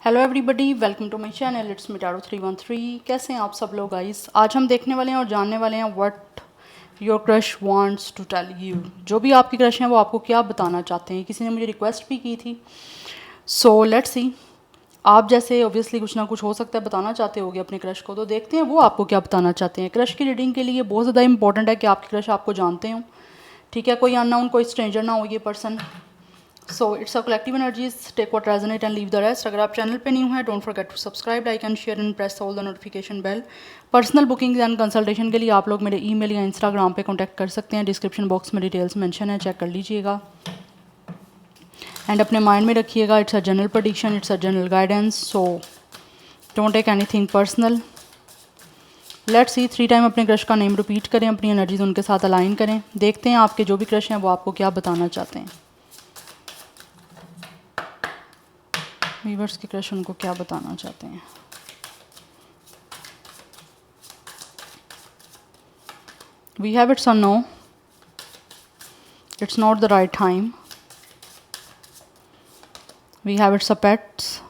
Hello everybody, welcome to my channel. It's me Taro 313। कैसे हैं आप सब लोग गाइस? आज हम देखने वाले हैं और जानने वाले हैं what your crush wants to tell you. जो भी आपकी क्रश हैं वो आपको क्या बताना चाहते हैं। किसी ने मुझे रिक्वेस्ट भी की थी, सो लेट्स सी। आप जैसे ऑब्वियसली कुछ ना कुछ हो सकता है बताना चाहते होगे अपने क्रश को, तो देखते हैं वो आपको क्या बताना चाहते हैं। क्रश की रीडिंग के लिए बहुत ज़्यादा इंपॉर्टेंट है कि आपकी क्रश आपको जानते हो, ठीक है? कोई अननोन, कोई स्ट्रेंजर ना हो ये person. So it's a collective energies, take what resonate and leave the rest. अगर आप चैनल पे न्यू हैं, don't forget to subscribe, like and share and press all the notification bell. Personal booking and consultation के लिए आप लोग मेरे email या इंस्टाग्राम पे कॉन्टैक्ट कर सकते हैं। डिस्क्रिप्शन बॉक्स में डिटेल्स मेंशन है, चेक कर लीजिएगा। एंड अपने माइंड में रखिएगा, it's a general prediction, it's a general guidance, so don't take anything personal. Let's see. 3 time अपने क्रश का नेम रिपीट करें, अपनी एनर्जीज उनके साथ अलाइन करें। देखते हैं आपके जो भी क्रश हैं वो आपको क्या बताना चाहते हैं। वीवर्स के क्रश उनको क्या बताना चाहते हैं। We have it's a no, it's not the right time. We have it's a pets.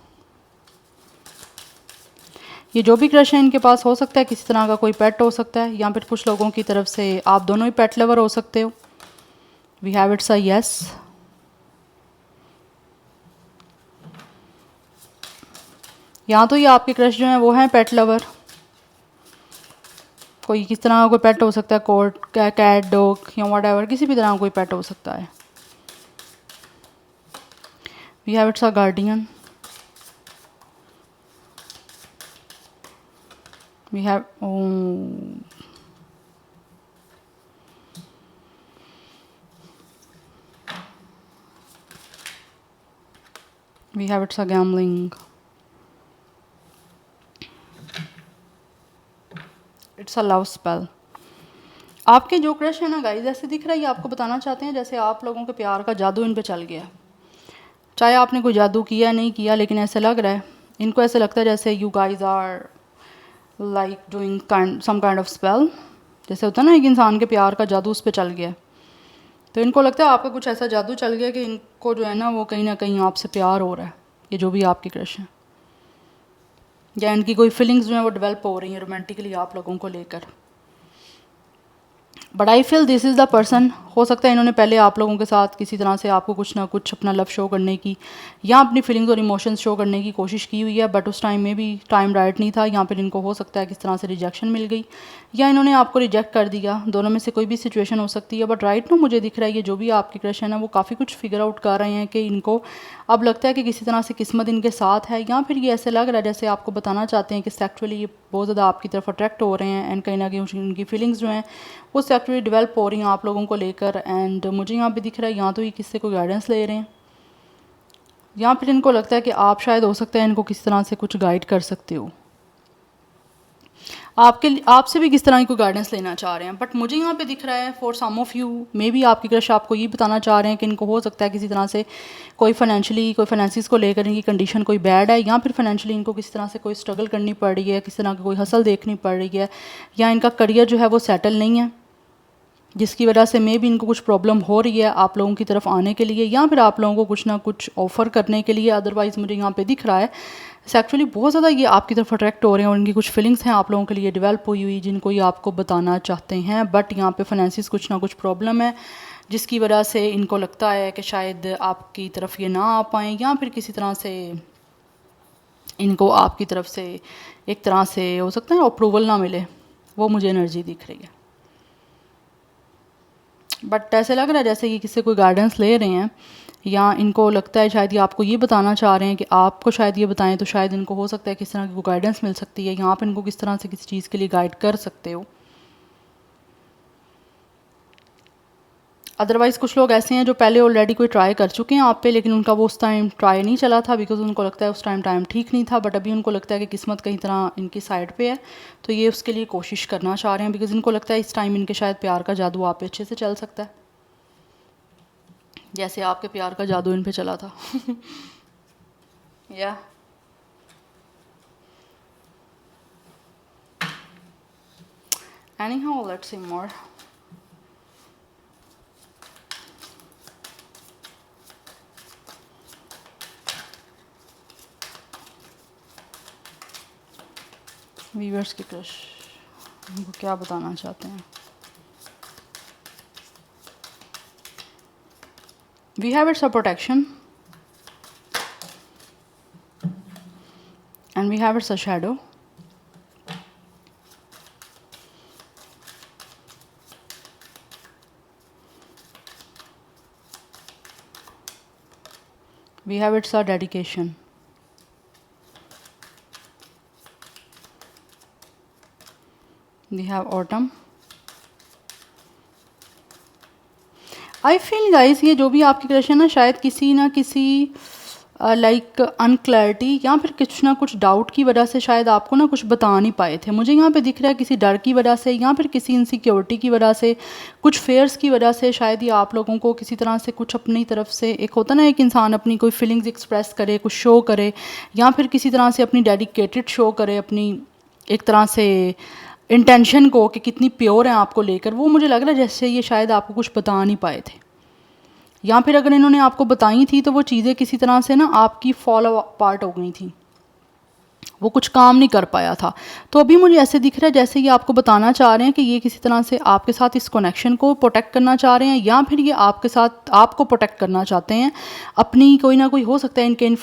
ये जो भी क्रश है इनके पास हो सकता है किसी तरह का कोई पेट हो सकता है, या फिर कुछ लोगों की तरफ से आप दोनों ही पेट लवर हो सकते हो। We have it's a yes. यहाँ तो ये आपके क्रश जो हैं वो हैं पेट लवर। कोई किस तरह का कोई पेट हो सकता है, कोट, कैट, डॉग या व्हाटएवर, किसी भी तरह का कोई पेट हो सकता है। We have it's a guardian. We have we have it's a gambling. It's a love spell. आपके जो क्रश है ना गाइस, ऐसे दिख रहा है ये आपको बताना चाहते हैं जैसे आप लोगों के प्यार का जादू इन पे चल गया। चाहे आपने कोई जादू किया नहीं किया, लेकिन ऐसे लग रहा है इनको, ऐसे लगता है जैसे you guys are like doing some kind of spell. जैसे होता है ना एक इंसान के प्यार का जादू उस पर चल गया, तो इनको लगता है आपका कुछ ऐसा जादू चल गया कि इनको जो है ना कहीं आपसे प्यार हो रहा है। ये जो भी आपकी क्रश है, या इनकी कोई फीलिंग्स जो है वो डेवलप हो रही हैं रोमांटिकली आप लोगों को लेकर। But I feel this is the person. हो सकता है इन्होंने पहले आप लोगों के साथ किसी तरह से आपको कुछ ना कुछ अपना लव शो करने की या अपनी फीलिंग्स और इमोशंस शो करने की कोशिश की हुई है, बट उस टाइम में भी टाइम राइट नहीं था, या फिर इनको हो सकता है किस तरह से रिजेक्शन मिल गई या इन्होंने आपको रिजेक्ट कर दिया। दोनों में से कोई भी सिचुएशन हो सकती है। बट राइट ना मुझे दिख रहा है ये जो भी आपकी क्रश है ना वो काफ़ी कुछ फिगर आउट कर रहे हैं कि इनको अब लगता है कि किसी तरह से किस्मत इनके साथ है, या फिर ये ऐसे लग रहा है जैसे आपको बताना चाहते हैं कि सेक्चुअली ये बहुत ज़्यादा आपकी तरफ अट्रैक्ट हो रहे हैं, एंड कहीं ना कहीं उनकी फीलिंग्स जो हैं वो सेक्चुअली डेवलप हो रही हैं आप लोगों को लेकर। एंड मुझे यहाँ पे दिख रहा है यहाँ तो ये किससे कोई गाइडेंस ले रहे हैं, या फिर इनको लगता है कि आप शायद हो सकता है इनको किसी तरह से कुछ गाइड कर सकते हो। आपसे भी किस तरह की कोई गाइडेंस लेना चाह रहे हैं। बट मुझे यहाँ पे दिख रहा है for some of you may be आपकी क्रश आपको ये बताना चाह रहे हैं कि इनको हो सकता है किसी तरह से कोई फाइनेंसिस को लेकर इनकी कंडीशन कोई बैड है, या फिर फाइनेंशियली इनको किसी तरह से कोई स्ट्रगल करनी पड़ रही है, किसी तरह की कोई हसल देखनी पड़ रही है, या इनका करियर जो है वो सेटल नहीं है, जिसकी वजह से मे भी इनको कुछ प्रॉब्लम हो रही है आप लोगों की तरफ आने के लिए, या फिर आप लोगों को कुछ ना कुछ ऑफ़र करने के लिए। अदरवाइज़ मुझे यहाँ पे दिख रहा है एक्चुअली बहुत ज़्यादा ये आपकी तरफ अट्रैक्ट हो रहे हैं और इनकी कुछ फीलिंग्स हैं आप लोगों के लिए डेवलप हुई जिनको ये आपको बताना चाहते हैं। बट यहाँ पे फाइनेंसिस कुछ ना कुछ प्रॉब्लम है जिसकी वजह से इनको लगता है कि शायद आपकी तरफ ये ना आ पाएँ, या फिर किसी तरह से इनको आपकी तरफ से एक तरह से हो सकता है अप्रूवल ना मिले। वो मुझे एनर्जी दिख रही है। बट ऐसे लग रहा है जैसे कि किसी कोई गाइडेंस ले रहे हैं, या इनको लगता है शायद ये आपको ये बताना चाह रहे हैं कि आपको शायद ये बताएं, तो शायद इनको हो सकता है किस तरह की कोई गाइडेंस मिल सकती है, या आप इनको किस तरह से किसी चीज़ के लिए गाइड कर सकते हो। अदरवाइज़ कुछ लोग ऐसे हैं जो पहले ऑलरेडी कोई ट्राई कर चुके हैं आप पे, लेकिन उनका वो उस टाइम ट्राई नहीं चला था बिकॉज उनको लगता है उस टाइम ठीक नहीं था। बट अभी उनको लगता है कि किस्मत कहीं तरह इनकी साइड पे है, तो ये उसके लिए कोशिश करना चाह रहे हैं बिकॉज इनको लगता है इस टाइम इनके शायद प्यार का जादू आप पे अच्छे से चल सकता है, जैसे आपके प्यार का जादू इन पे चला था। या anyhow, let's see more. Viewers की क्रश उनको क्या बताना चाहते हैं। We have it's a protection and we have it's a shadow. We have it's our dedication. We have autumn. I feel guys ये जो भी आपकी क्रश है ना शायद किसी ना किसी लाइक अनक्लैरिटी या फिर कुछ ना कुछ डाउट की वजह से शायद आपको ना कुछ बता नहीं पाए थे। मुझे यहाँ पे दिख रहा है किसी डर की वजह से या फिर किसी इनसिक्योरिटी की वजह से, कुछ फेयर्स की वजह से शायद ये आप लोगों को किसी तरह से कुछ अपनी तरफ से, एक होता ना एक इंसान अपनी कोई फीलिंग्स एक्सप्रेस करे, कुछ शो करे या फिर किसी तरह से अपनी डेडिकेटेड शो करे अपनी एक तरह से इंटेंशन को कि कितनी प्योर है आपको लेकर। वो मुझे लग रहा है जैसे ये शायद आपको कुछ बता नहीं पाए थे, या फिर अगर इन्होंने आपको बताई थी तो वो चीज़ें किसी तरह से ना आपकी फॉल अपार्ट हो गई थी, वो कुछ काम नहीं कर पाया था। तो अभी मुझे ऐसे दिख रहा है जैसे ये आपको बताना चाह रहे हैं कि ये किसी तरह से आपके साथ इस कनेक्शन को प्रोटेक्ट करना चाह रहे हैं, या फिर ये आपके साथ आपको प्रोटेक्ट करना चाहते हैं अपनी, कोई ना कोई हो सकता है इनके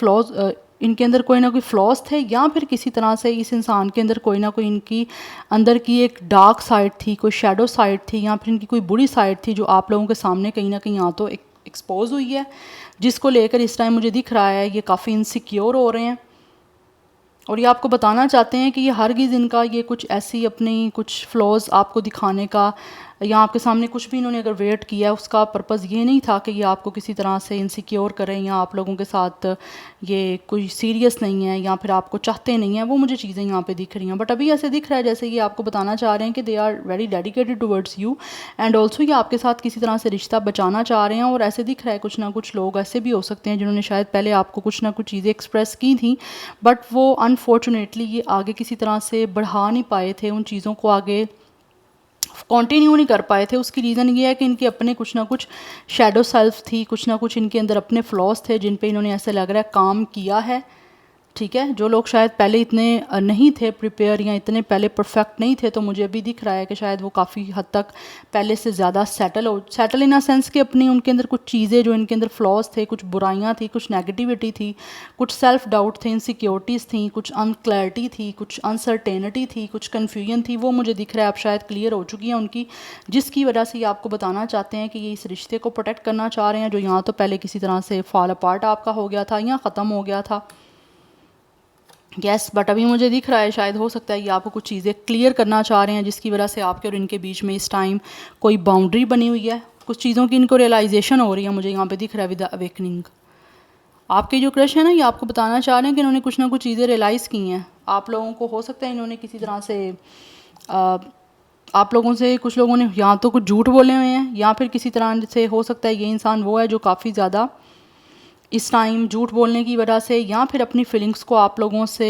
इनके अंदर कोई ना कोई फ्लॉज थे, या फिर किसी तरह से इस इंसान के अंदर कोई ना कोई इनकी अंदर की एक डार्क साइड थी, कोई शैडो साइड थी, या फिर इनकी कोई बुरी साइड थी जो आप लोगों के सामने कहीं ना कहीं या तो एक्सपोज हुई है, जिसको लेकर इस टाइम मुझे दिख रहा है ये काफ़ी इनसिक्योर हो रहे हैं। और ये आपको बताना चाहते हैं कि ये हरगिज़ इनका ये कुछ ऐसी अपनी कुछ फ्लॉज आपको दिखाने का या आपके सामने कुछ भी इन्होंने अगर वेट किया है उसका पर्पज़ ये नहीं था कि ये आपको किसी तरह से इनसिक्योर करें या आप लोगों के साथ ये कोई सीरियस नहीं है या फिर आपको चाहते नहीं हैं। वो मुझे चीज़ें यहाँ पे दिख रही हैं, बट अभी ऐसे दिख रहा है जैसे ये आपको बताना चाह रहे हैं कि they are very dedicated towards you and also ये आपके साथ किसी तरह से रिश्ता बचाना चाह रहे हैं। और ऐसे दिख रहा है कुछ ना कुछ लोग ऐसे भी हो सकते हैं जिन्होंने शायद पहले आपको कुछ ना कुछ चीज़ें एक्सप्रेस की थी, बट वो अनफॉर्चुनेटली ये आगे किसी तरह से बढ़ा नहीं पाए थे, उन चीज़ों को आगे कंटिन्यू नहीं कर पाए थे। उसकी रीज़न ये है कि इनके अपने कुछ ना कुछ शैडो सेल्फ थी, कुछ ना कुछ इनके अंदर अपने फ्लॉज थे जिन पे इन्होंने ऐसे लग रहा है काम किया है। ठीक है, जो लोग शायद पहले इतने नहीं थे प्रिपेयर या इतने पहले परफेक्ट नहीं थे, तो मुझे अभी दिख रहा है कि शायद वो काफ़ी हद तक पहले से ज़्यादा सेटल इन अ सेंस कि अपनी उनके अंदर कुछ चीज़ें जो इनके अंदर फ्लॉज थे, कुछ बुराइयां थी, कुछ नेगेटिविटी थी, कुछ सेल्फ डाउट थे, इनसिक्योरिटीज़ थी, कुछ अनक्लैरिटी थी, कुछ अनसर्टेनिटी थी, कुछ कन्फ्यूजन थी, वो मुझे दिख रहा है अब शायद क्लियर हो चुकी है उनकी, जिसकी वजह से ये आपको बताना चाहते हैं कि ये इस रिश्ते को प्रोटेक्ट करना चाह रहे हैं जो यहाँ तो पहले किसी तरह से फॉल अपार्ट आपका हो गया था या ख़त्म हो गया था। यस, बट अभी मुझे दिख रहा है शायद हो सकता है ये आपको कुछ चीज़ें क्लियर करना चाह रहे हैं जिसकी वजह से आपके और इनके बीच में इस टाइम कोई बाउंड्री बनी हुई है, कुछ चीज़ों की इनको रियलाइजेशन हो रही है। मुझे यहाँ पे दिख रहा है विद अवेकनिंग आपके जो क्रश है ना ये आपको बताना चाह रहे हैं कि इन्होंने कुछ ना कुछ चीज़ें रियलाइज़ की हैं आप लोगों को। हो सकता है इन्होंने किसी तरह से आप लोगों से, कुछ लोगों ने या तो कुछ झूठ बोले हुए हैं या फिर किसी तरह से हो सकता है ये इंसान वो है जो काफ़ी ज़्यादा इस टाइम झूठ बोलने की वजह से या फिर अपनी फीलिंग्स को आप लोगों से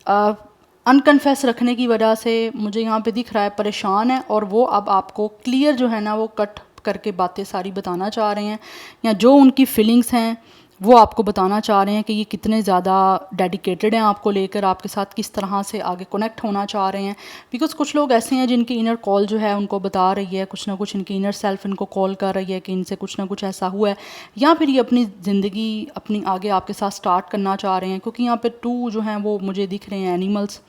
अनकन्फेस रखने की वजह से मुझे यहाँ पे दिख रहा है परेशान है, और वो अब आपको क्लियर जो है ना वो कट करके बातें सारी बताना चाह रहे हैं, या जो उनकी फीलिंग्स हैं वो आपको बताना चाह रहे हैं कि ये कितने ज़्यादा डेडिकेटेड हैं आपको लेकर, आपके साथ किस तरह से आगे कनेक्ट होना चाह रहे हैं। बिकॉज़ कुछ लोग ऐसे हैं जिनकी इनर कॉल जो है उनको बता रही है, कुछ ना कुछ इनकी इनर सेल्फ इनको कॉल कर रही है कि इनसे कुछ ना कुछ ऐसा हुआ है, या फिर ये अपनी ज़िंदगी अपनी आगे आपके साथ स्टार्ट करना चाह रहे हैं। क्योंकि यहाँ पे 2 जो हैं वो मुझे दिख रहे हैं एनिमल्स,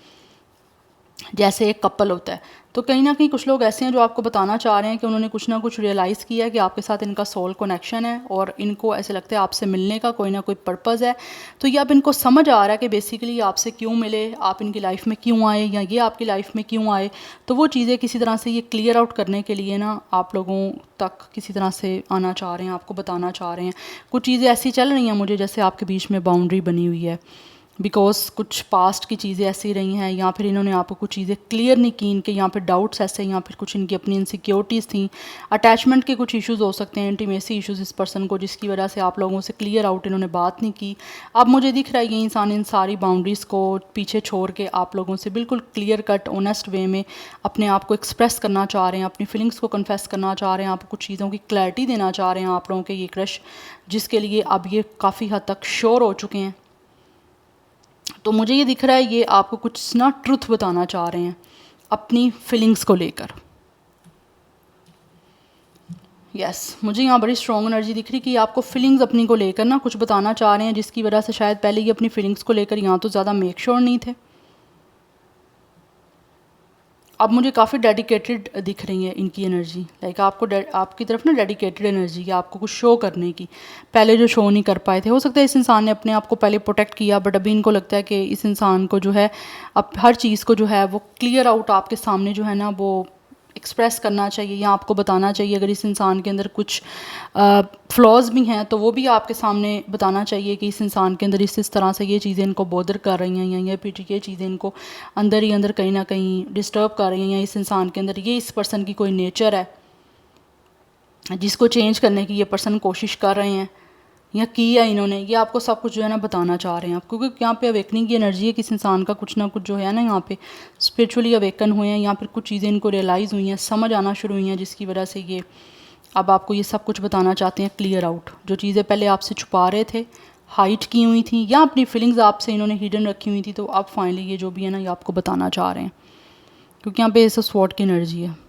जैसे एक कपल होता है, तो कहीं ना कहीं कुछ लोग ऐसे हैं जो आपको बताना चाह रहे हैं कि उन्होंने कुछ ना कुछ रियलाइज़ किया है कि आपके साथ इनका सोल कनेक्शन है और इनको ऐसे लगता है आपसे मिलने का कोई ना कोई पर्पज़ है। तो ये अब इनको समझ आ रहा है कि बेसिकली आपसे क्यों मिले, आप इनकी लाइफ में क्यों आए या ये आपकी लाइफ में क्यों आए। तो वो चीज़ें किसी तरह से ये क्लियर आउट करने के लिए ना आप लोगों तक किसी तरह से आना चाह रहे हैं, आपको बताना चाह रहे हैं। कुछ चीज़ें ऐसी चल रही हैं मुझे जैसे आपके बीच में बाउंड्री बनी हुई है, बिकॉज कुछ पास्ट की चीज़ें ऐसी रही हैं, या फिर इन्होंने आपको कुछ चीज़ें क्लियर नहीं की, इनके यहाँ पे डाउट्स ऐसे, या फिर कुछ इनकी अपनी इनसिक्योरिटीज़ थी, अटैचमेंट के कुछ इश्यूज़ हो सकते हैं, इंटीमेसी इश्यूज़ इस पर्सन को, जिसकी वजह से आप लोगों से क्लियर आउट इन्होंने बात नहीं की। अब मुझे दिख रहा है ये इंसान इन सारी बाउंड्रीज़ को पीछे छोड़ के आप लोगों से बिल्कुल क्लियर कट ऑनेस्ट वे में अपने आप को एक्सप्रेस करना चाह रहे हैं, अपनी फीलिंग्स को कन्फेस करना चाह रहे हैं, आपको कुछ चीज़ों की क्लैरिटी देना चाह रहे हैं आप लोगों के ये क्रश, जिसके लिए अब ये काफ़ी हद तक श्योर हो चुके हैं। तो मुझे ये दिख रहा है ये आपको कुछ ना ट्रुथ बताना चाह रहे हैं अपनी फीलिंग्स को लेकर। यस मुझे यहाँ बड़ी स्ट्रॉन्ग एनर्जी दिख रही कि आपको फीलिंग्स अपनी को लेकर ना कुछ बताना चाह रहे हैं, जिसकी वजह से शायद पहले ये अपनी फीलिंग्स को लेकर यहाँ तो ज़्यादा मेक श्योर नहीं थे। अब मुझे काफ़ी डेडिकेटेड दिख रही है इनकी एनर्जी, लाइक आपकी तरफ ना डेडिकेटेड एनर्जी है आपको कुछ शो करने की, पहले जो शो नहीं कर पाए थे। हो सकता है इस इंसान ने अपने आप को पहले प्रोटेक्ट किया, बट अभी इनको लगता है कि इस इंसान को जो है अब हर चीज़ को जो है वो क्लियर आउट आपके सामने जो है ना वो एक्सप्रेस करना चाहिए या आपको बताना चाहिए। अगर इस इंसान के अंदर कुछ फ्लॉज भी हैं तो वो भी आपके सामने बताना चाहिए कि इस इंसान के अंदर इस तरह से ये चीज़ें इनको बॉदर कर रही हैं, या ये पीछे ये चीज़ें इनको अंदर ही अंदर कहीं ना कहीं डिस्टर्ब कर रही हैं, या इस इंसान के अंदर ये इस पर्सन की कोई नेचर है जिसको चेंज करने की ये पर्सन कोशिश कर रहे हैं या की है इन्होंने। ये आपको सब कुछ जो है ना बताना चाह रहे हैं आप, क्योंकि यहाँ पे अवेकनिंग की एनर्जी है कि इस इंसान का कुछ ना कुछ जो है ना यहाँ पे स्पिरिचुअली अवेकन हुए हैं, या फिर कुछ चीज़ें इनको रियलाइज़ हुई हैं, समझ आना शुरू हुई हैं, जिसकी वजह से ये अब आपको ये सब कुछ बताना चाहते हैं क्लियर आउट। जो चीज़ें पहले आपसे छुपा रहे थे, हाइड की हुई थी, या अपनी फीलिंग्स आपसे इन्होंने हिडन रखी हुई थी, तो अब फाइनली ये जो भी है ना ये आपको बताना चाह रहे हैं, क्योंकि यहाँ पे स्वॉर्ड की एनर्जी है।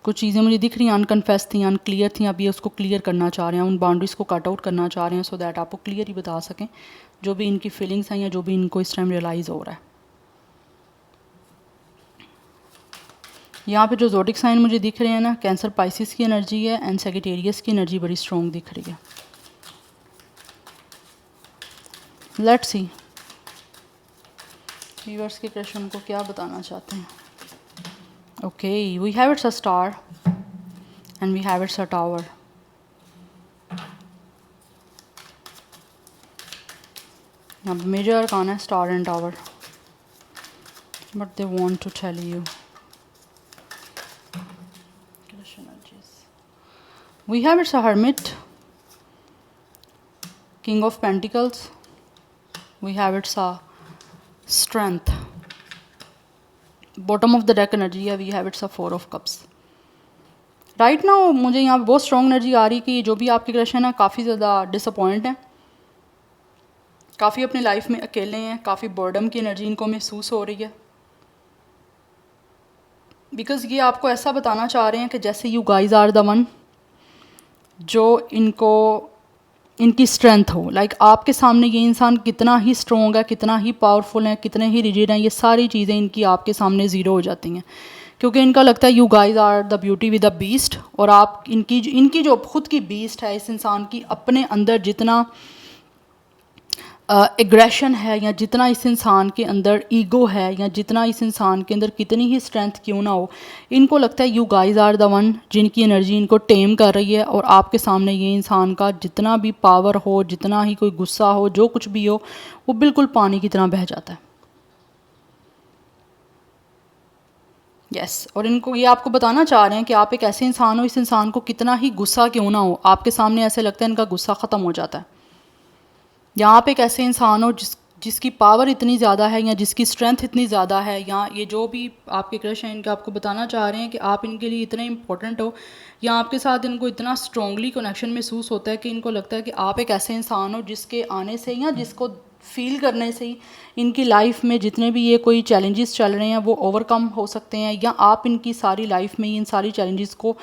कुछ चीज़ें मुझे दिख रही हैं अनकन्फेस थी, अनक्लियर थी, अब ये उसको क्लियर करना चाह रहे हैं, उन बाउंड्रीज़ को कट आउट करना चाह रहे हैं, सो दैट आपको क्लियर ही बता सकें जो भी इनकी फीलिंग्स हैं या जो भी इनको इस टाइम रियलाइज़ हो रहा है। यहाँ पे जो ज़ोडिक साइन मुझे दिख रहे हैं ना, कैंसर पाइसिस की एनर्जी है एंड सेजिटेरियस की एनर्जी बड़ी स्ट्रॉन्ग दिख रही है। लेट्स सी व्यूअर्स के क्रश उनको क्या बताना चाहते हैं। Okay, we have it's a star and we have it's a tower. Now major arcana है star and tower, but they want to tell you. We have it's a hermit, king of pentacles. We have it's a strength. Bottom of the deck energy है, we have it's a 4 of cups. Right now मुझे यहाँ पे बहुत strong energy आ रही कि जो भी आपके क्रश है ना काफ़ी ज़्यादा डिसअपॉइंट हैं, काफ़ी अपनी लाइफ में अकेले हैं, काफ़ी बॉर्डम की एनर्जी इनको महसूस हो रही है, बिकॉज़ ये आपको ऐसा बताना चाह रहे हैं कि जैसे you guys are the one जो इनकी स्ट्रेंथ हो। लाइक आपके सामने ये इंसान कितना ही स्ट्रॉन्ग है, कितना ही पावरफुल है, कितने ही रिजिड हैं, ये सारी चीज़ें इनकी आपके सामने ज़ीरो हो जाती हैं, क्योंकि इनका लगता है you guys are the beauty with the beast. और आप इनकी जो खुद की बीस्ट है, इस इंसान की अपने अंदर जितना एग्रेशन है, या जितना इस इंसान के अंदर ईगो है, या जितना इस इंसान के अंदर कितनी ही स्ट्रेंथ क्यों ना हो, इनको लगता है you guys are the one जिनकी एनर्जी इनको टेम कर रही है। और आपके सामने ये इंसान का जितना भी पावर हो, जितना ही कोई गुस्सा हो, जो कुछ भी हो, वो बिल्कुल पानी की तरह बह जाता है। यस और इनको ये आपको बताना चाह रहे हैं कि आप एक ऐसे इंसान हो, इस इंसान को कितना ही गुस्सा क्यों ना हो, आपके सामने ऐसे लगता है इनका गुस्सा ख़त्म हो जाता है। या आप एक ऐसे इंसान हो जिसकी पावर इतनी ज़्यादा है, या जिसकी स्ट्रेंथ इतनी ज़्यादा है, या ये जो भी आपके क्रश हैं इनके आपको बताना चाह रहे हैं कि आप इनके लिए इतने इंपॉर्टेंट हो, या आपके साथ इनको इतना स्ट्रॉन्गली कनेक्शन महसूस होता है कि इनको लगता है कि आप एक ऐसे इंसान हो जिसके आने से या जिसको फील करने से ही इनकी लाइफ में जितने भी ये कोई चैलेंजेस चल रहे हैं वो ओवरकम हो सकते हैं, या आप इनकी सारी लाइफ में इन सारी चैलेंजेस को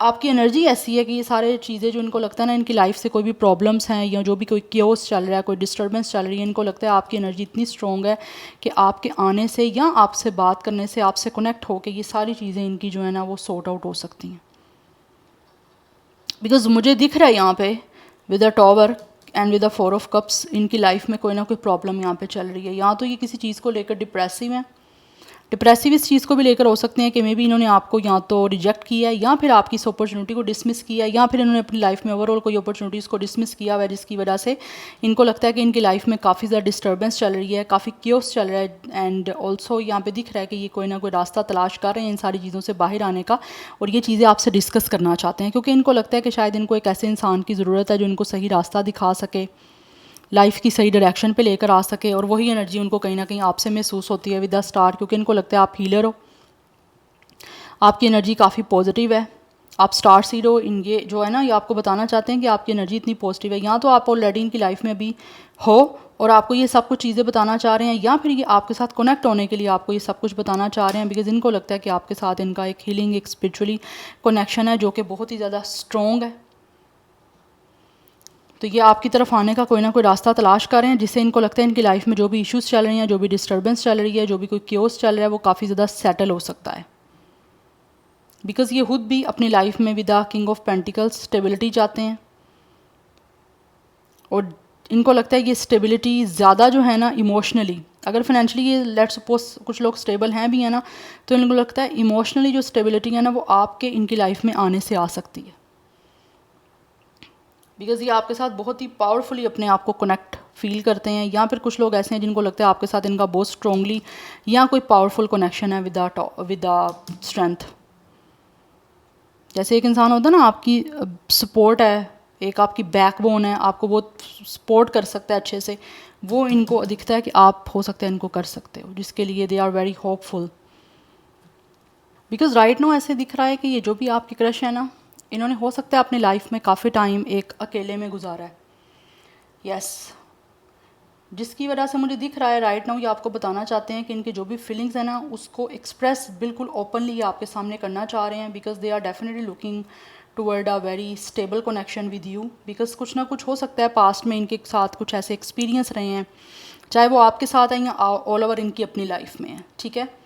आपकी एनर्जी ऐसी है कि ये सारे चीज़ें जो इनको लगता है ना इनकी लाइफ से कोई भी प्रॉब्लम्स हैं, या जो भी कोई क्योस चल रहा है, कोई डिस्टर्बेंस चल रही है, इनको लगता है आपकी एनर्जी इतनी स्ट्रॉन्ग है कि आपके आने से या आपसे बात करने से, आपसे कनेक्ट होकर ये सारी चीज़ें इनकी जो है ना वो सॉर्ट आउट हो सकती हैं। बिकॉज मुझे दिख रहा है यहाँ पे with a tower and with a 4 of cups इनकी लाइफ में कोई ना कोई प्रॉब्लम यहाँ पे चल रही है। या तो ये किसी चीज़ को लेकर डिप्रेसिव है, डिप्रेसिव इस चीज़ को भी लेकर हो सकते हैं कि मे बी इन्होंने आपको या तो रिजेक्ट किया है, या फिर आपकी इस अपॉर्चुनिटी को डिसमिस किया है, या फिर इन्होंने अपनी लाइफ में ओवरऑल कोई अपॉर्चुनिटीज़ को डिसमिस किया हुआ है, जिसकी वजह से इनको लगता है कि इनकी लाइफ में काफ़ी ज़्यादा डिस्टर्बेंस चल रही है, काफ़ी क्योस चल रहा है। एंड ऑल्सो यहाँ पे दिख रहा है कि ये कोई ना कोई रास्ता तलाश कर रहे हैं इन सारी चीज़ों से बाहर आने का, और ये चीज़ें आपसे डिस्कस करना चाहते हैं, क्योंकि इनको लगता है कि शायद इनको एक ऐसे इंसान की ज़रूरत है जो इनको सही रास्ता दिखा सके, लाइफ की सही डायरेक्शन पे लेकर आ सके। और वही एनर्जी उनको कहीं ना कहीं आपसे महसूस होती है विद द स्टार, क्योंकि इनको लगता है आप हीलर हो, आपकी एनर्जी काफ़ी पॉजिटिव है, आप स्टार सीड हो, इन ये जो है ना ये आपको बताना चाहते हैं कि आपकी एनर्जी इतनी पॉजिटिव है। यहाँ तो आप ऑलरेडी इनकी लाइफ में भी हो और आपको ये सब कुछ चीज़ें बताना चाह रहे हैं, या फिर ये आपके साथ कनेक्ट होने के लिए आपको ये सब कुछ बताना चाह रहे हैं, बिकॉज इनको लगता है कि आपके साथ इनका एक हीलिंग, एक स्पिरिचुअली कनेक्शन है जो कि बहुत ही ज़्यादा स्ट्रॉन्ग है। तो ये आपकी तरफ आने का कोई ना कोई रास्ता तलाश कर रहे हैं, जिससे इनको लगता है इनकी लाइफ में जो भी इश्यूज़ चल रही हैं, जो भी डिस्टर्बेंस चल रही है, जो भी कोई क्योस चल रहा है, वो काफ़ी ज़्यादा सेटल हो सकता है। बिकॉज ये खुद भी अपनी लाइफ में with the king of pentacles stability चाहते हैं, और इनको लगता है ये स्टेबिलिटी ज़्यादा जो है ना इमोशनली, अगर फाइनेंशियली ये लेट्स सपोज कुछ लोग स्टेबल हैं भी है ना, तो इनको लगता है इमोशनली जो स्टेबिलिटी है ना वो आपके इनकी लाइफ में आने से आ सकती है, बिकॉज ये आपके साथ बहुत ही पावरफुली अपने आप को कनेक्ट फील करते हैं। या फिर कुछ लोग ऐसे हैं जिनको लगता है आपके साथ इनका बहुत स्ट्रॉन्गली या कोई पावरफुल कनेक्शन है विद द स्ट्रेंथ। जैसे एक इंसान होता है ना, आपकी सपोर्ट है, एक आपकी बैकबोन है, आपको बहुत सपोर्ट कर सकता है अच्छे से, वो इनको दिखता है कि आप हो सकता है इनको कर सकते हो, जिसके लिए they are very hopeful. Because right now ऐसे दिख रहा है कि ये जो भी आपकी क्रश है ना, इन्होंने हो सकता है अपनी लाइफ में काफ़ी टाइम एक अकेले में गुजारा है, यस जिसकी वजह से मुझे दिख रहा है राइट नाउ ये आपको बताना चाहते हैं कि इनके जो भी फीलिंग्स हैं ना उसको एक्सप्रेस बिल्कुल ओपनली ये आपके सामने करना चाह रहे हैं, because they are definitely looking toward a very stable connection with you. Because कुछ ना कुछ हो सकता है पास्ट में इनके साथ कुछ ऐसे एक्सपीरियंस रहे हैं, चाहे वो आपके साथ हैं या ऑल ओवर इनकी अपनी लाइफ में है, ठीक है।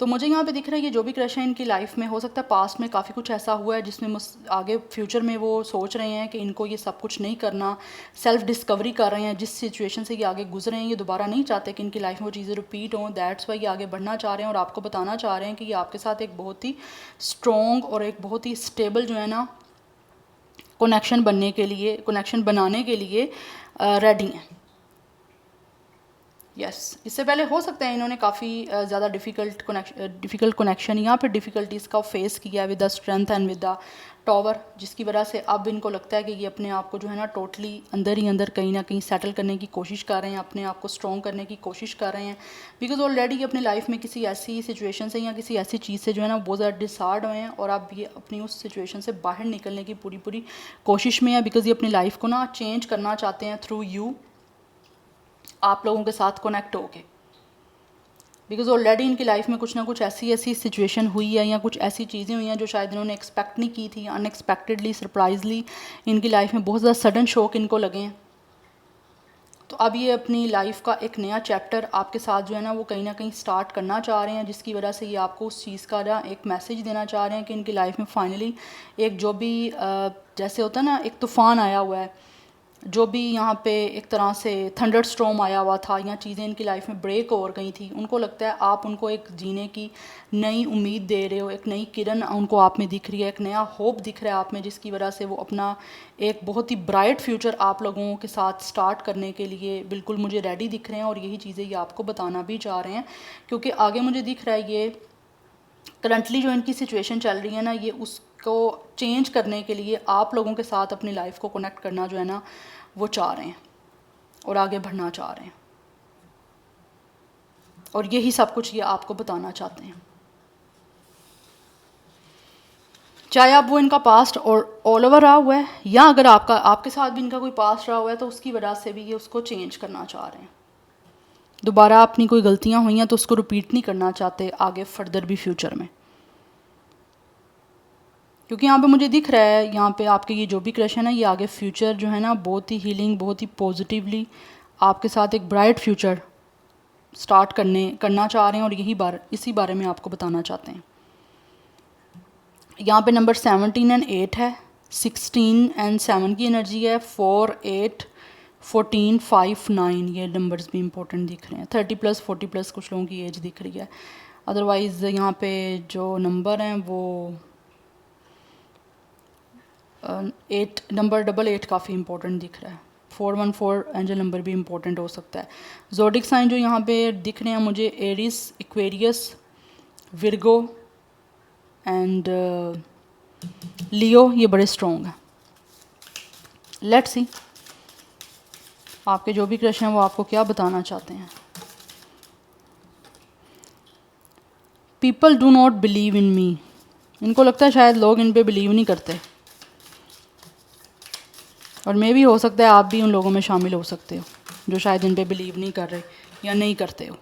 तो मुझे यहाँ पे दिख रहा है कि जो भी क्रश है इनकी लाइफ में, हो सकता है पास्ट में काफ़ी कुछ ऐसा हुआ है जिसमें आगे फ्यूचर में वो सोच रहे हैं कि इनको ये सब कुछ नहीं करना, सेल्फ डिस्कवरी कर रहे हैं, जिस सिचुएशन से ये आगे गुजरे हैं ये दोबारा नहीं चाहते कि इनकी लाइफ में वो चीज़ें रिपीट हों, दैट्स वाई ये आगे बढ़ना चाह रहे हैं और आपको बताना चाह रहे हैं कि ये आपके साथ एक बहुत ही स्ट्रॉन्ग और एक बहुत ही स्टेबल जो है ना कनेक्शन बनाने के लिए रेडी हैं। यस इससे पहले हो सकता है इन्होंने काफ़ी ज़्यादा डिफ़िकल्ट कनेक्शन या फिर डिफ़िकल्टीज़ का फेस किया with the strength and with the tower, जिसकी वजह से अब इनको लगता है कि ये अपने आप को जो है ना टोटली अंदर ही अंदर कहीं ना कहीं सेटल करने की कोशिश कर रहे हैं, अपने आप को स्ट्रॉन्ग करने की कोशिश कर रहे हैं, बिकॉज ऑलरेडी ये अपनी लाइफ में किसी ऐसी सिचुएशन से या किसी ऐसी चीज़ से जो है ना बहुत ज़्यादा डिसहार्ड हुए हैं, और अब ये अपनी उस सिचुएशन से बाहर निकलने की पूरी कोशिश में है, बिकॉज ये अपनी लाइफ को ना चेंज करना चाहते हैं थ्रू यू, आप लोगों के साथ कनेक्ट होके। बिकॉज ऑलरेडी इनकी लाइफ में कुछ ना कुछ ऐसी सिचुएशन हुई है या कुछ ऐसी चीज़ें हुई हैं जो शायद इन्होंने एक्सपेक्ट नहीं की थी, अनएक्सपेक्टेडली सरप्राइजली इनकी लाइफ में बहुत ज़्यादा सडन शॉक इनको लगे हैं। तो अब ये अपनी लाइफ का एक नया चैप्टर आपके साथ जो है ना वो कहीं ना कहीं स्टार्ट करना चाह रहे हैं, जिसकी वजह से ये आपको उस चीज़ का ना एक मैसेज देना चाह रहे हैं कि इनकी लाइफ में फाइनली एक जो भी जैसे होता है ना एक तूफ़ान आया हुआ है, जो भी यहाँ पे एक तरह से थंडर स्टॉर्म आया हुआ था या चीज़ें इनकी लाइफ में ब्रेक हो गई थी, उनको लगता है आप उनको एक जीने की नई उम्मीद दे रहे हो, एक नई किरण उनको आप में दिख रही है, एक नया होप दिख रहा है आप में, जिसकी वजह से वो अपना एक बहुत ही ब्राइट फ्यूचर आप लोगों के साथ स्टार्ट करने के लिए बिल्कुल मुझे रेडी दिख रहे हैं। और यही चीज़ें ये आपको बताना भी चाह रहे हैं, क्योंकि आगे मुझे दिख रहा है ये करंटली जो इनकी सिचुएशन चल रही है ना, ये उसको चेंज करने के लिए आप लोगों के साथ अपनी लाइफ को कनेक्ट करना जो है ना वो चाह रहे हैं और आगे बढ़ना चाह रहे हैं, और यही सब कुछ ये आपको बताना चाहते हैं। चाहे अब वो इनका पास्ट और ऑल ओवर रहा हुआ है, या अगर आपके साथ भी इनका कोई पास्ट रहा हुआ है, तो उसकी वजह से भी ये उसको चेंज करना चाह रहे हैं। दोबारा अपनी कोई गलतियां हुई हैं तो उसको रिपीट नहीं करना चाहते आगे फर्दर भी फ्यूचर में, क्योंकि यहाँ पे मुझे दिख रहा है यहाँ पे आपके ये जो भी क्रश है ना, ये आगे फ्यूचर जो है ना बहुत ही हीलिंग, बहुत ही पॉजिटिवली आपके साथ एक ब्राइट फ्यूचर स्टार्ट करना चाह रहे हैं, और इसी बारे में आपको बताना चाहते हैं। यहाँ पे नंबर 17 एंड 8 है, 16 एंड 7 की एनर्जी है, 4, 8, 14, 5, 9 ये नंबर्स भी इंपॉर्टेंट दिख रहे हैं। 30+, 40+ कुछ लोगों की एज दिख रही है। अदरवाइज़ यहाँ पे जो नंबर हैं वो 8 नंबर 88 काफ़ी इंपॉर्टेंट दिख रहा है। 414 एंजल नंबर भी इंपॉर्टेंट हो सकता है। ज़ोडिक साइन जो यहाँ पे दिख रहे हैं मुझे, एरिस, एक्वेरियस, विर्गो एंड लियो, ये बड़े स्ट्रॉन्ग हैं। लेट्स सी आपके जो भी क्रश हैं वो आपको क्या बताना चाहते हैं। People do not believe in me, इनको लगता है शायद लोग इन पे बिलीव नहीं करते, और मे भी हो सकता है आप भी उन लोगों में शामिल हो सकते हो जो शायद इन पे बिलीव नहीं कर रहे या नहीं करते हो।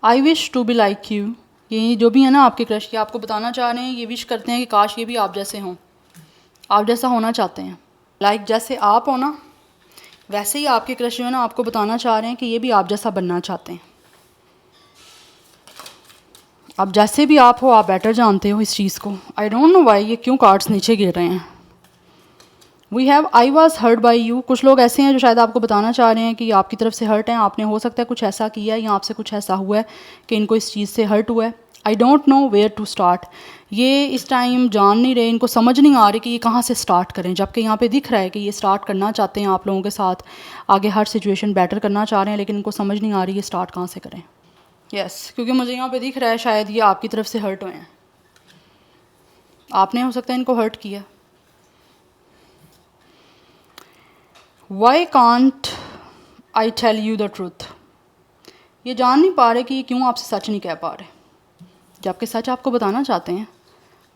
I wish to be like you, ये जो भी है ना आपके क्रश, ये आपको बताना चाह रहे हैं, ये विश करते हैं कि काश ये भी आप जैसे हों, आप जैसा होना चाहते हैं। लाइक जैसे आप हो ना, वैसे ही आपके क्रश जो है ना आपको बताना चाह रहे हैं कि ये भी आप जैसा बनना चाहते हैं। अब जैसे भी आप हो, आप बेटर जानते हो इस चीज़ को। आई डोंट नो वाई ये क्यों कार्ड्स नीचे गिर रहे हैं। We have I was hurt by you, कुछ लोग ऐसे हैं जो शायद आपको बताना चाह रहे हैं कि आपकी तरफ से हर्ट हैं, आपने हो सकता है कुछ ऐसा किया है या आपसे कुछ ऐसा हुआ है कि इनको इस चीज़ से हर्ट हुआ है। I don't know where to start, ये इस टाइम जान नहीं रहे, इनको समझ नहीं आ रही कि ये कहाँ से स्टार्ट करें, जबकि यहाँ पे दिख रहा है कि ये स्टार्ट करना चाहते हैं आप लोगों के साथ, आगे हर सिचुएशन बेटर करना चाह रहे हैं, लेकिन इनको समझ नहीं आ रही ये स्टार्ट कहाँ से करें। यस क्योंकि मुझे यहाँ पे दिख रहा है शायद ये आपकी तरफ से हर्ट हुए हैं, आपने हो सकता है इनको हर्ट किया। Why can't I tell you the truth, ये जान नहीं पा रहे कि ये क्यों आपसे सच नहीं कह पा रहे, जबकि सच आपको बताना चाहते हैं,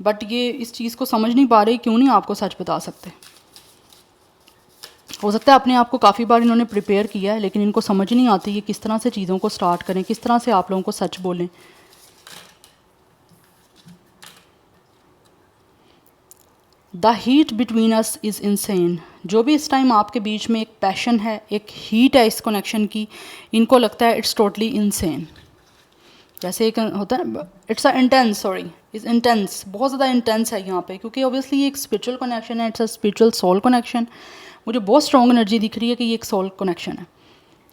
बट ये इस चीज़ को समझ नहीं पा रहे क्यों नहीं आपको सच बता सकते। हो सकता है अपने आप को काफ़ी बार इन्होंने प्रिपेयर किया है, लेकिन इनको समझ नहीं आती कि किस तरह से चीज़ों को स्टार्ट करें, किस तरह से आप लोगों को सच बोलें। The heat between us is insane, जो भी इस टाइम आपके बीच में एक पैशन है, एक हीट है इस कनेक्शन की, इनको लगता है इट्स टोटली इंसेन। जैसे एक होता है it's a intense, sorry is intense, बहुत ज़्यादा इंटेंस है यहाँ पे, क्योंकि ऑब्वियसली ये एक स्पिरिचुअल कनेक्शन है, it's a spiritual soul connection. मुझे बहुत स्ट्रॉन्ग एनर्जी दिख रही है कि ये एक सोल कनेक्शन है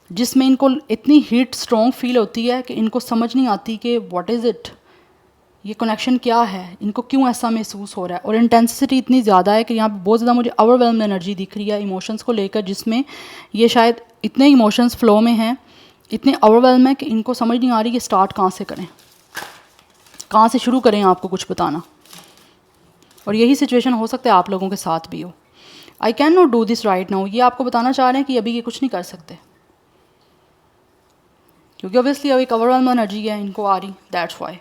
जिसमें इनको इतनी हीट स्ट्रॉन्ग फील होती है कि इनको समझ नहीं आती कि व्हाट इज़ इट, ये कनेक्शन क्या है, इनको क्यों ऐसा महसूस हो रहा है। और इंटेंसिटी इतनी ज़्यादा है कि यहाँ पे बहुत ज़्यादा मुझे ओवरवेल्म्ड एनर्जी दिख रही है इमोशंस को लेकर, जिसमें ये शायद इतने इमोशंस फ्लो में हैं, इतने ओवरवेल्म है कि इनको समझ नहीं आ रही कि स्टार्ट कहाँ से करें, कहाँ से शुरू करें आपको कुछ बताना। और यही सिचुएशन हो सकता है आप लोगों के साथ भी हो। I can not do this right now, ये आपको बताना चाह रहे हैं कि अभी ये कुछ नहीं कर सकते, क्योंकि ऑब्वियसली अभी एक ओवरवेल्म एनर्जी है इनको आ रही, that's why.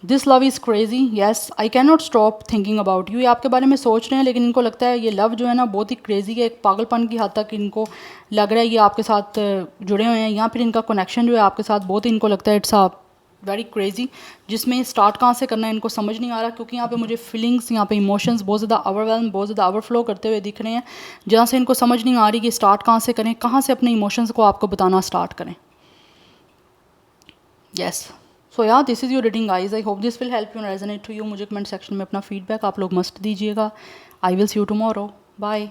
This love is crazy, yes I can not stop thinking about you, ये आपके बारे में सोच रहे हैं, लेकिन इनको लगता है ये लव जो है ना बहुत ही क्रेजी है, एक पागलपन की हद तक इनको लग रहा है ये आपके साथ जुड़े हुए हैं, या फिर इनका कनेक्शन जो है आपके साथ बहुत ही इनको लगता है इट्स अ वेरी क्रेजी, जिसमें स्टार्ट कहाँ से करना है इनको समझ नहीं आ रहा। क्योंकि यहाँ पे मुझे फीलिंग्स, यहाँ पे इमोशंस बहुत ज़्यादा ओवरवेल्म, बहुत ज़्यादा ओवरफ्लो करते हुए दिख रहे हैं, जहाँ से इनको समझ नहीं आ रही कि स्टार्ट कहाँ से करें, कहाँ से अपने इमोशंस को आपको बताना स्टार्ट करें। यस सो या this is your reading guys, I hope this will help you and resonate to you. मुझे कमेंट सेक्शन में अपना फीडबैक आप लोग मस्ट दीजिएगा। I will see you tomorrow, bye.